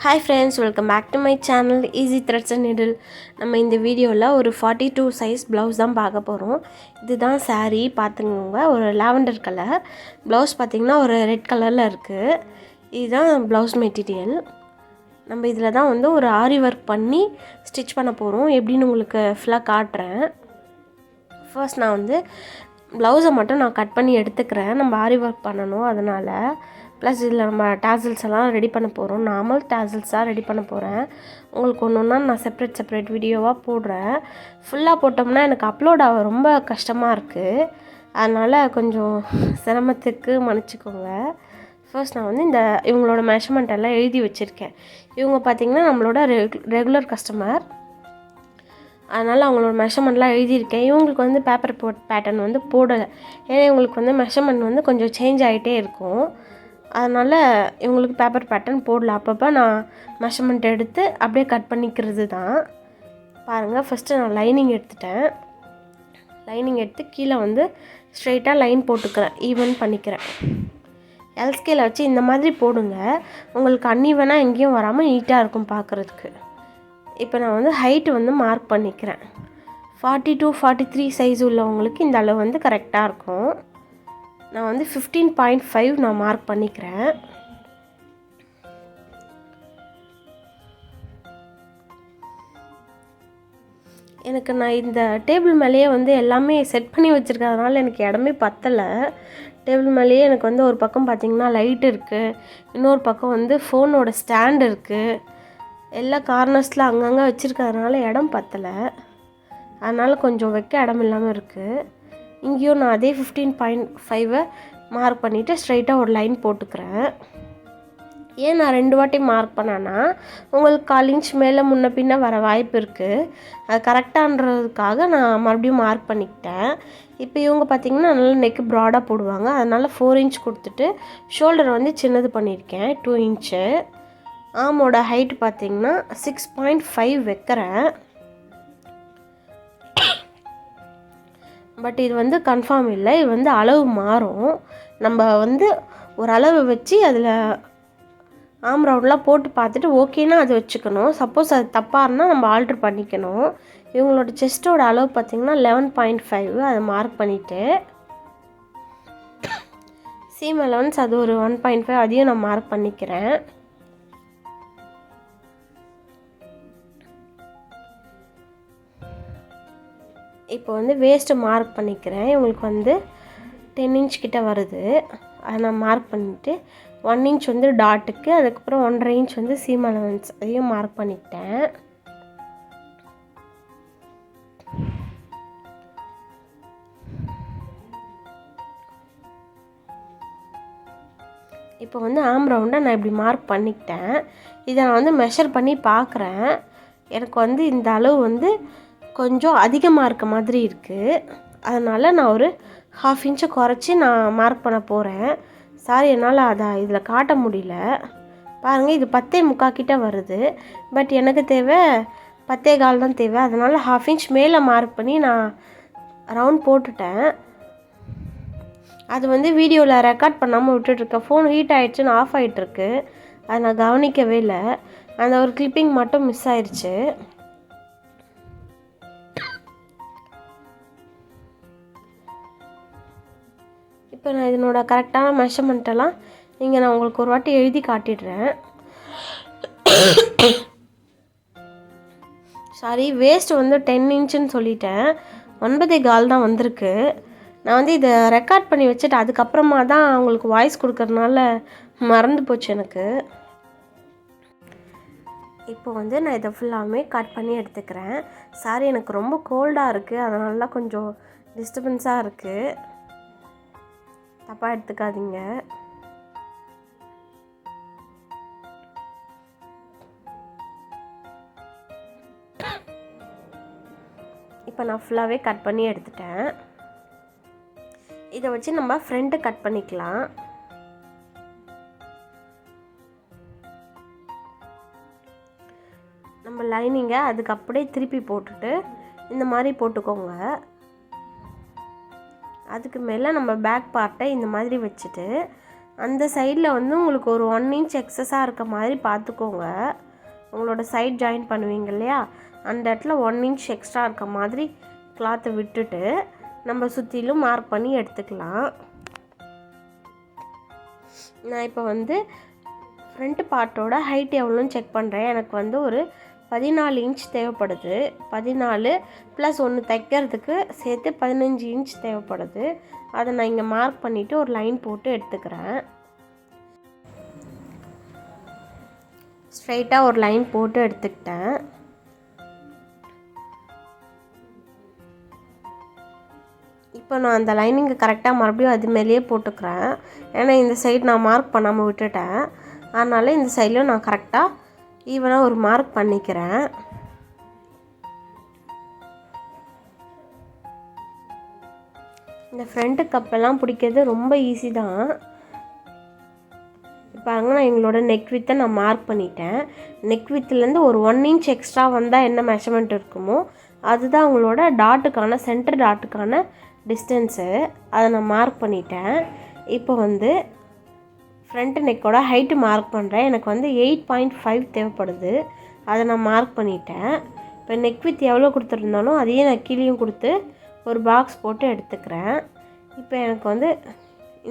Hi friends, welcome back to my channel Easy Threads and Needle. நம்ம இந்த வீடியோவில் ஒரு 42 சைஸ் ப்ளவுஸ் தான் பார்க்க போகிறோம். இதுதான் saree பார்த்துங்க, ஒரு லாவெண்டர் கலர் ப்ளவுஸ் பார்த்திங்கன்னா ஒரு ரெட் கலரில் இருக்குது. இதுதான் ப்ளவுஸ் மெட்டீரியல். நம்ம இதில் தான் வந்து ஒரு ஆரி ஒர்க் பண்ணி ஸ்டிச் பண்ண போகிறோம். எப்படின்னு உங்களுக்கு ஃபுல்லாக காட்டுறேன். ஃபர்ஸ்ட் நான் வந்து ப்ளவுஸை மட்டும் நான் கட் பண்ணி எடுத்துக்கிறேன். நம்ம ஆரி ஒர்க் பண்ணணும், அதனால் ப்ளஸ் இதில் நம்ம டேசல்ஸ் எல்லாம் ரெடி பண்ண போகிறோம். நார்மல் டேசல்ஸாக ரெடி பண்ண போகிறேன். உங்களுக்கு ஒன்று ஒன்றா நான் செப்பரேட் வீடியோவாக போடுறேன். ஃபுல்லாக போட்டோம்னா எனக்கு அப்லோட் ஆக ரொம்ப கஷ்டமாக இருக்குது. அதனால் கொஞ்சம் சிரமத்துக்கு மன்னிச்சிக்கோங்க. ஃபர்ஸ்ட் நான் வந்து இவங்களோட மெஷர்மெண்ட் எல்லாம் எழுதி வச்சுருக்கேன். இவங்க பார்த்திங்கன்னா நம்மளோட ரெகுலர் கஸ்டமர், அதனால் அவங்களோட மெஷர்மெண்ட்லாம் எழுதியிருக்கேன். இவங்களுக்கு வந்து பேப்பர் பேட்டர்ன் வந்து போடலை. ஏன்னா இவங்களுக்கு வந்து மெஷர்மெண்ட் வந்து கொஞ்சம் சேஞ்ச் ஆகிட்டே இருக்கும். அதனால் இவங்களுக்கு பேப்பர் பேட்டர்ன் போடல. அப்பப்போ நான் மெஷர்மெண்ட் எடுத்து அப்படியே கட் பண்ணிக்கிறது தான். பாருங்கள், ஃபஸ்ட்டு நான் லைனிங் எடுத்துட்டேன். லைனிங் எடுத்து கீழே வந்து ஸ்ட்ரெயிட்டாக லைன் போட்டுக்கிறேன், ஈவன் பண்ணிக்கிறேன். எல் ஸ்கேலை வச்சு இந்த மாதிரி போடுங்க. உங்களுக்கு அன்ஈவனாக எங்கேயும் வராமல் நீட்டாக இருக்கும் பார்க்குறதுக்கு. இப்போ நான் வந்து ஹைட்டு வந்து மார்க் பண்ணிக்கிறேன். 42-43 சைஸ் உள்ளவங்களுக்கு இந்த அளவு வந்து கரெக்டாக இருக்கும். நான் வந்து 15.5 நான் மார்க் பண்ணிக்கிறேன். எனக்கு நான் இந்த டேபிள் மேலேயே வந்து எல்லாமே செட் பண்ணி வச்சுருக்கிறதுனால எனக்கு இடமே பத்தலை. டேபிள் மேலேயே எனக்கு வந்து ஒரு பக்கம் பார்த்திங்கன்னா லைட் இருக்குது, இன்னொரு பக்கம் வந்து ஃபோனோட ஸ்டாண்ட் இருக்குது. எல்லா கார்னர்ஸில் அங்கங்கே வச்சுருக்கிறதுனால இடம் பத்தலை. அதனால் கொஞ்சம் வைக்க இடம் இல்லாமல் இருக்குது. இங்கேயும் நான் அதே 15.5 மார்க் பண்ணிவிட்டு ஸ்ட்ரைட்டாக ஒரு லைன் போட்டுக்கிறேன். ஏன் நான் 2 வாட்டி மார்க் பண்ணேன்னா உங்களுக்கு 1/4 இன்ச் மேலே முன்ன பின்ன வர வாய்ப்பு இருக்குது. அது கரெக்டான்றதுக்காக நான் மறுபடியும் மார்க் பண்ணிக்கிட்டேன். இப்போ இவங்க பார்த்திங்கன்னா நல்லா நெக்கு ப்ராடாக போடுவாங்க. அதனால் 4 இன்ச் கொடுத்துட்டு ஷோல்டர் வந்து சின்னது பண்ணியிருக்கேன், 2 இன்ச்சு. ஆமோட ஹைட் பார்த்திங்கன்னா 6.5 வைக்கிறேன். பட் இது வந்து கன்ஃபார்ம் இல்லை, இது வந்து அளவு மாறும். நம்ம வந்து ஒரு அளவு வச்சு அதில் ஆம் ரவுண்ட்லாம் போட்டு பார்த்துட்டு ஓகேனா அது வச்சுக்கணும். சப்போஸ் அது தப்பாக இருந்தால் நம்ம ஆல்ட்ரு பண்ணிக்கணும். இவங்களோட செஸ்ட்டோட அளவு பார்த்திங்கன்னா 11.5 அதை மார்க் பண்ணிவிட்டு சீம் அலவன்ஸ் அது ஒரு 1.5 அதையும் நான் மார்க் பண்ணிக்கிறேன். இப்போ வந்து வேஸ்ட்டு மார்க் பண்ணிக்கிறேன். இவங்களுக்கு வந்து 10 இன்ச் கிட்ட வருது. அதை நான் மார்க் பண்ணிவிட்டு 1 இன்ச் வந்து டாட்டுக்கு, அதுக்கப்புறம் 1.5 இன்ச் வந்து சீம் அலவன்ஸ் அதையும் மார்க் பண்ணிக்கிட்டேன். இப்போ வந்து ஆம் ரவுண்டை நான் இப்படி மார்க் பண்ணிக்கிட்டேன். இதை நான் வந்து மெஷர் பண்ணி பார்க்குறேன். எனக்கு வந்து இந்த அளவு வந்து கொஞ்சம் அதிகமாக இருக்க மாதிரி இருக்குது. அதனால் நான் ஒரு 1/2 இன்ச்சை குறைச்சி நான் மார்க் பண்ண போகிறேன். சாரி, என்னால் அதை இதில் காட்ட முடியல. பாருங்கள், இது 10.75 கிட்ட வருது. பட் எனக்கு தேவை 10.25 தான் தேவை. அதனால் 1/2 இன்ச் மேலே மார்க் பண்ணி நான் ரவுண்ட் போட்டுட்டேன். அது வந்து வீடியோவில் ரெக்கார்ட் பண்ணாமல் விட்டுட்ருக்கேன். ஃபோன் ஹீட் ஆகிடுச்சுன்னு ஆஃப் ஆகிட்டுருக்கு. அதை நான் கவனிக்கவே இல்லை. அந்த ஒரு கிளிப்பிங் மட்டும் மிஸ் ஆயிடுச்சு. இப்போ நான் இதனோட கரெக்டான மெஷர்மெண்ட்டெல்லாம் இங்கே நான் உங்களுக்கு ஒரு வாட்டி எழுதி காட்டிடுறேன். சாரி, வேஸ்ட் வந்து 10 இன்ச்சுன்னு சொல்லிட்டேன், 9.25 தான் வந்திருக்கு. நான் வந்து இதை ரெக்கார்ட் பண்ணி வச்சுட்டு அதுக்கப்புறமா தான் அவங்களுக்கு வாய்ஸ் கொடுக்கறதுனால மறந்து போச்சு எனக்கு. இப்போ வந்து நான் இதை ஃபுல்லாமே கட் பண்ணி எடுத்துக்கிறேன். சாரி, எனக்கு ரொம்ப கோல்டாக இருக்குது, அதனால கொஞ்சம் டிஸ்டர்பன்ஸாக இருக்குது, தப்பாக எடுத்துக்காதீங்க. இப்போ நான் ஃபுல்லாகவே கட் பண்ணி எடுத்துட்டேன். இதை வச்சு நம்ம ஃப்ரண்ட்டு கட் பண்ணிக்கலாம். நம்ம லைனிங்கை அதுக்கு அப்படியே திருப்பி போட்டுட்டு இந்த மாதிரி போட்டுக்கோங்க. அதுக்கு மேலே நம்ம பேக் பார்ட்டை இந்த மாதிரி வச்சுட்டு அந்த சைடில் வந்து உங்களுக்கு ஒரு 1 இன்ச் எக்ஸஸாக இருக்க மாதிரி பார்த்துக்கோங்க. உங்களோட சைட் ஜாயின் பண்ணுவீங்க இல்லையா, அந்த இடத்துல 1 இன்ச் எக்ஸ்ட்ரா இருக்க மாதிரி கிளாத்தை விட்டுட்டு நம்ம சுற்றிலும் மார்க் பண்ணி எடுத்துக்கலாம். நான் இப்போ வந்து ஃப்ரண்ட் பார்ட்டோட ஹைட் எவ்வளோன்னு செக் பண்ணுறேன். எனக்கு வந்து ஒரு 14 இன்ச் தேவைப்படுது. 14 ப்ளஸ் 1 தைக்கிறதுக்கு சேர்த்து 15 இன்ச் தேவைப்படுது. அதை நான் இங்கே மார்க் பண்ணிவிட்டு ஒரு லைன் போட்டு எடுத்துக்கிறேன். ஸ்ட்ரைட்டாக ஒரு லைன் போட்டு எடுத்துக்கிட்டேன். இப்போ நான் அந்த லைனிங்கை கரெக்டாக மறுபடியும் அது மேலேயே போட்டுக்கிறேன். ஏன்னா இந்த சைடு நான் மார்க் பண்ணாமல் விட்டுட்டேன். அதனால் இந்த சைட்லையும் நான் கரெக்டாக ஈவனாக ஒரு மார்க் பண்ணிக்கிறேன். இந்த ஃப்ரண்ட்டு கப்பெல்லாம் பிடிக்கிறது ரொம்ப ஈஸி தான். பாருங்க, நான் எங்களோட நெக் வித்தை நான் மார்க் பண்ணிட்டேன். நெக் வித்துலேருந்து ஒரு 1 இன்ச் எக்ஸ்ட்ரா வந்தால் என்ன மெஷர்மெண்ட் இருக்குமோ அதுதான் உங்களோட டாட்டுக்கான சென்டர் டாட்டுக்கான டிஸ்டன்ஸு. அதை நான் மார்க் பண்ணிட்டேன். இப்போ வந்து ஃப்ரண்ட் நெக்கோட ஹைட்டு மார்க் பண்ணுறேன். எனக்கு வந்து 8.5 தேவைப்படுது. அதை நான் மார்க் பண்ணிட்டேன். இப்போ நெக் வித் எவ்வளோ கொடுத்துருந்தாலும் அதையே நான் கீழேயும் கொடுத்து ஒரு பாக்ஸ் போட்டு எடுத்துக்கிறேன். இப்போ எனக்கு வந்து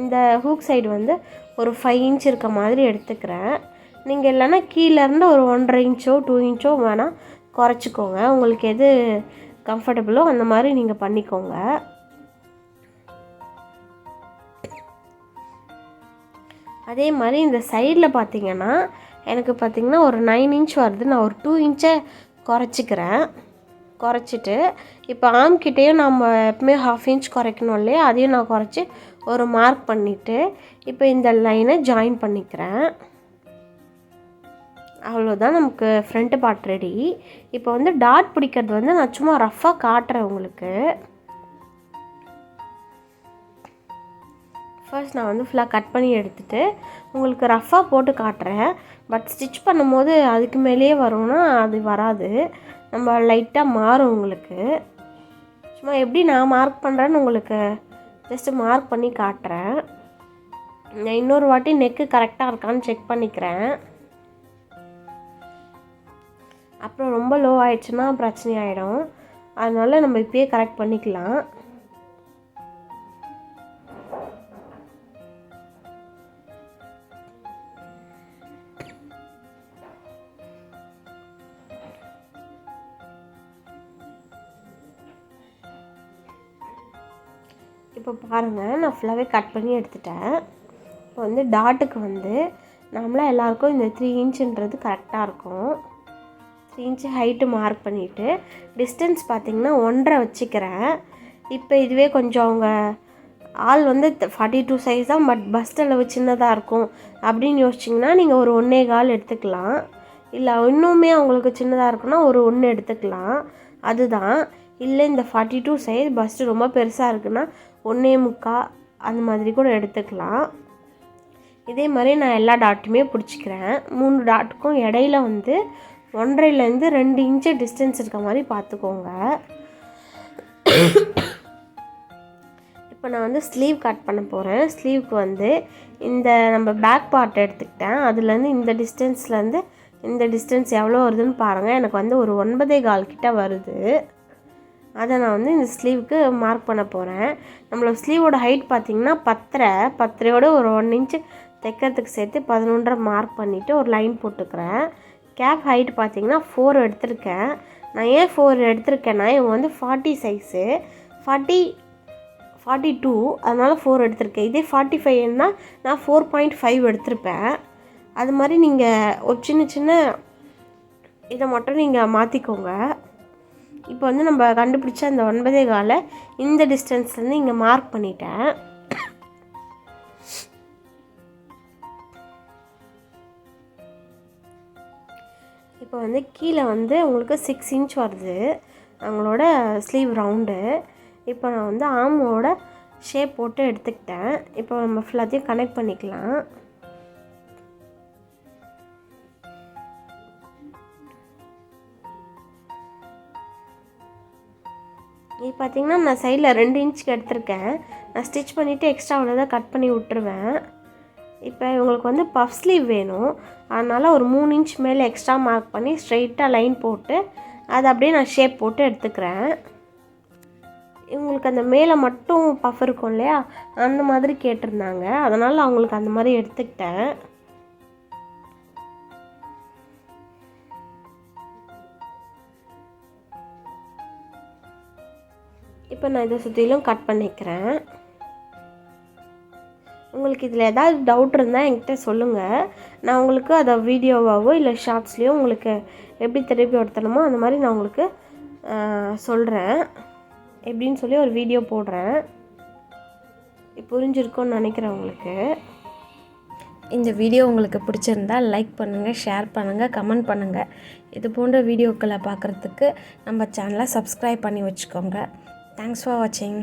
இந்த ஹூக் சைடு வந்து ஒரு 5 இன்ச் இருக்க மாதிரி எடுத்துக்கிறேன். நீங்கள் இல்லைன்னா கீழேருந்து ஒரு 1.5 இன்ச்சோ 2 இன்ச்சோ வேணால் குறைச்சிக்கோங்க. உங்களுக்கு எது கம்ஃபர்டபுளோ அந்த மாதிரி நீங்கள் பண்ணிக்கோங்க. அதே மாதிரி இந்த சைடில் பார்த்திங்கன்னா எனக்கு பார்த்திங்கன்னா ஒரு 9 இன்ச் வருது. நான் ஒரு 2 இன்ச்சை குறைச்சிக்கிறேன். குறைச்சிட்டு இப்போ ஆம்கிட்டையும் நம்ம எப்பவுமே 1/2 இன்ச் குறைக்கணும் இல்லையா, அதையும் நான் குறைச்சி ஒரு மார்க் பண்ணிவிட்டு இப்போ இந்த லைனை ஜாயின் பண்ணிக்கிறேன். அவ்வளோதான், நமக்கு ஃப்ரண்ட் பார்ட் ரெடி. இப்போ வந்து டாட் பிடிக்கிறது வந்து நான் சும்மா ரஃப்பாக காட்டுறேன் உங்களுக்கு. ஃபர்ஸ்ட் நான் வந்து ஃபுல்லாக கட் பண்ணி எடுத்துகிட்டு உங்களுக்கு ரஃப்பாக போட்டு காட்டுறேன். பட் ஸ்டிச் பண்ணும்போது அதுக்கு மேலேயே வரும்னா அது வராது, நம்ம லைட்டாக மாறும் உங்களுக்கு. சும்மா எப்படி நான் மார்க் பண்ணுறேன்னு உங்களுக்கு ஜஸ்ட்டு மார்க் பண்ணி காட்டுறேன். நான் இன்னொரு வாட்டி நெக்கு கரெக்டாக இருக்கான்னு செக் பண்ணிக்கிறேன். அப்புறம் ரொம்ப லோ ஆயிடுச்சுன்னா பிரச்சனை ஆகிடும். அதனால் நம்ம இப்பயே கரெக்ட் பண்ணிக்கலாம். இப்போ பாருங்கள், நான் ஃபுல்லாகவே கட் பண்ணி எடுத்துட்டேன். இப்போ வந்து டாட்டுக்கு வந்து நம்மளாம் எல்லாருக்கும் இந்த 3 இன்ச்சுன்றது கரெக்டாக இருக்கும். 3 இன்ச்சு ஹைட்டு மார்க் பண்ணிவிட்டு டிஸ்டன்ஸ் பார்த்திங்கன்னா 1.5 வச்சுக்கிறேன். இப்போ இதுவே கொஞ்சம் அவங்க ஆள் வந்து 42 சைஸ் தான், பட் பஸ்ட் அளவு சின்னதாக இருக்கும் அப்படின்னு யோசிச்சிங்கன்னா நீங்கள் ஒரு 1.25 எடுத்துக்கலாம். இல்லை இன்னுமே அவங்களுக்கு சின்னதாக இருக்குன்னா ஒரு 1 எடுத்துக்கலாம். அதுதான். இல்லை இந்த 42 சைஸ் பஸ்ட்டு ரொம்ப பெருசாக இருக்குன்னா 1.25 அந்த மாதிரி கூட எடுத்துக்கலாம். இதே மாதிரி நான் எல்லா டாட்டுமே பிடிச்சிக்கிறேன். 3 டாட்டுக்கும் இடையில வந்து 1.5லேருந்து 2 இன்ச்சு டிஸ்டன்ஸ் இருக்க மாதிரி பார்த்துக்கோங்க. இப்போ நான் வந்து ஸ்லீவ் கட் பண்ண போகிறேன். ஸ்லீவுக்கு வந்து இந்த நம்ம பேக் பார்ட் எடுத்துக்கிட்டேன். அதுலேருந்து இந்த டிஸ்டன்ஸ்லேருந்து இந்த டிஸ்டன்ஸ் எவ்வளோ வருதுன்னு பாருங்கள். எனக்கு வந்து ஒரு 9.25 கிட்ட வருது. அதை நான் வந்து இந்த ஸ்லீவுக்கு மார்க் பண்ண போகிறேன். நம்மளோட ஸ்லீவோட ஹைட் பார்த்திங்கன்னா 10.5 ஒரு 1 இன்ச்சு தைக்கிறதுக்கு சேர்த்து 11.5 மார்க் பண்ணிவிட்டு ஒரு லைன் போட்டுக்கிறேன். கேப் ஹைட் பார்த்திங்கன்னா 4 எடுத்திருக்கேன். நான் ஏன் 4 எடுத்திருக்கேன்னா இவங்க வந்து 40 சைஸு, 42 அதனால் 4 எடுத்திருக்கேன். இதே 45ன்னா நான் 4.5 எடுத்திருப்பேன். அது மாதிரி நீங்கள் ஒரு சின்ன சின்ன இதை மட்டும் நீங்கள் மாற்றிக்கோங்க. இப்போ வந்து நம்ம கண்டுபிடிச்ச அந்த 9.25 இந்த டிஸ்டன்ஸ்லேருந்து இங்கே மார்க் பண்ணிட்டேன். இப்போ வந்து கீழே வந்து உங்களுக்கு 6 இன்ச் வருது அவங்களோட ஸ்லீவ் ரவுண்டு. இப்போ நான் வந்து ஆமோட ஷேப் போட்டு எடுத்துக்கிட்டேன். இப்போ நம்ம ஃபுல்லாத்தையும் கனெக்ட் பண்ணிக்கலாம். இது பார்த்திங்கன்னா நான் சைடில் 2 இன்ச்சுக்கு எடுத்திருக்கேன். நான் ஸ்டிச் பண்ணிவிட்டு எக்ஸ்ட்ரா அவ்வளோதான் கட் பண்ணி விட்டுருவேன். இப்போ இவங்களுக்கு வந்து பஃப் ஸ்லீவ் வேணும். அதனால் ஒரு 3 இன்ச் மேலே எக்ஸ்ட்ரா மார்க் பண்ணி ஸ்ட்ரெயிட்டாக லைன் போட்டு அதை அப்படியே நான் ஷேப் போட்டு எடுத்துக்கிறேன். இவங்களுக்கு அந்த மேலே மட்டும் பஃப் இருக்கும் இல்லையா, அந்த மாதிரி கேட்டிருந்தாங்க. அதனால் அவங்களுக்கு அந்த மாதிரி எடுத்துக்கிட்டேன். இப்போ நான் இதை சுற்றிலும் கட் பண்ணிக்கிறேன். உங்களுக்கு இதில் ஏதாவது டவுட் இருந்தால் என்கிட்ட சொல்லுங்கள். நான் உங்களுக்கு அதை வீடியோவாவோ இல்லை ஷார்ட்ஸ்லேயோ உங்களுக்கு எப்படி திருப்பி ஒருத்தணுமோ அந்த மாதிரி நான் உங்களுக்கு சொல்கிறேன். எப்படின்னு சொல்லி ஒரு வீடியோ போடுறேன். புரிஞ்சிருக்கும்னு நினைக்கிறேன் உங்களுக்கு. இந்த வீடியோ உங்களுக்கு பிடிச்சிருந்தால் லைக் பண்ணுங்கள், ஷேர் பண்ணுங்கள், கமெண்ட் பண்ணுங்கள். இது போன்ற வீடியோக்களை பார்க்குறதுக்கு நம்ம சேனலை சப்ஸ்கிரைப் பண்ணி வச்சுக்கோங்க. தேங்க்ஸ் ஃபார் வாட்சிங்.